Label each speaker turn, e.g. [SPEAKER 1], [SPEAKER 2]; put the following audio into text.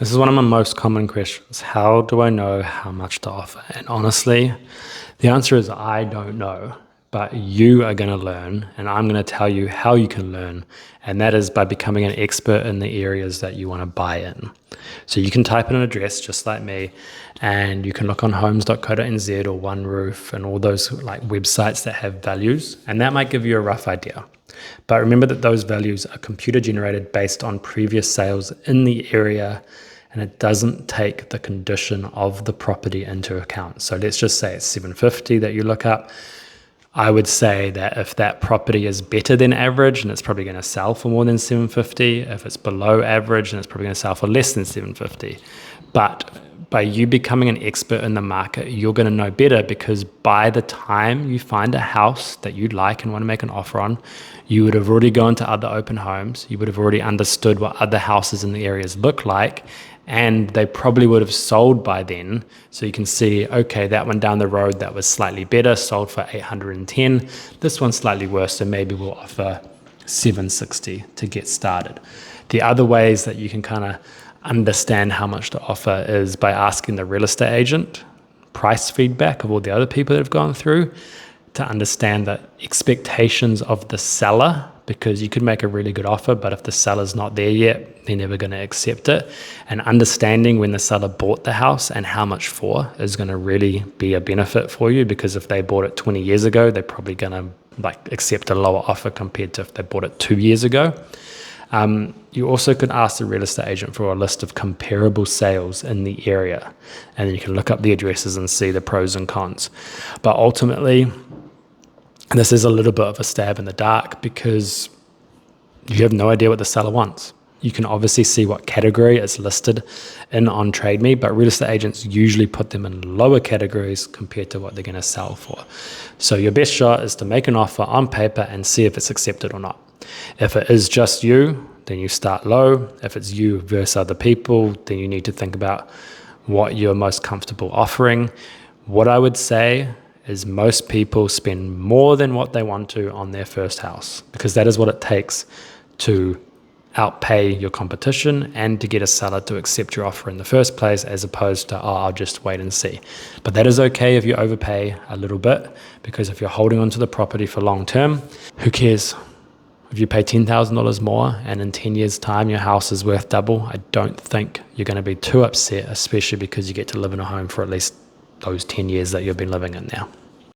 [SPEAKER 1] This is one of my most common questions. How do I know how much to offer? And honestly, the answer is I don't know, but you are going to learn, and I'm going to tell you how you can learn. And that is by becoming an expert in the areas that you want to buy in. So you can type in an address just like me, and you can look on homes.co.nz or One Roof and all those like websites that have values, and that might give you a rough idea. But remember that those values are computer generated based on previous sales in the area, and it doesn't take the condition of the property into account. So let's just say it's 750 that you look up. I would say that if that property is better than average, and it's probably going to sell for more than 750. If it's below average, and it's probably going to sell for less than 750. But by you becoming an expert in the market, you're going to know better, because by the time you find a house that you like and want to make an offer on, you would have already gone to other open homes. You would have already understood what other houses in the areas look like, and they probably would have sold by then. So you can see, okay, that one down the road that was slightly better sold for 810. This one's slightly worse, so maybe we'll offer 760 to get started. The other ways that you can kind of understand how much to offer is by asking the real estate agent price feedback of all the other people that have gone through, to understand the expectations of the seller, because you could make a really good offer, but if the seller's not there yet, they're never going to accept it. And understanding when the seller bought the house and how much for is going to really be a benefit for you, because if they bought it 20 years ago, they're probably going to accept a lower offer compared to if they bought it 2 years ago. You also could ask the real estate agent for a list of comparable sales in the area, and then you can look up the addresses and see the pros and cons. But ultimately, this is a little bit of a stab in the dark, because you have no idea what the seller wants. You can obviously see what category it's listed in on Trade Me, but real estate agents usually put them in lower categories compared to what they're going to sell for. So your best shot is to make an offer on paper and see if it's accepted or not. If it is just you, then you start low. If it's you versus other people, then you need to think about what you're most comfortable offering. What I would say is most people spend more than what they want to on their first house, because that is what it takes to outpay your competition and to get a seller to accept your offer in the first place, as opposed to, oh, I'll just wait and see. But that is okay if you overpay a little bit, because if you're holding onto the property for long term, who cares? If you pay $10,000 more and in 10 years' time your house is worth double, I don't think you're going to be too upset, especially because you get to live in a home for at least those 10 years that you've been living in now.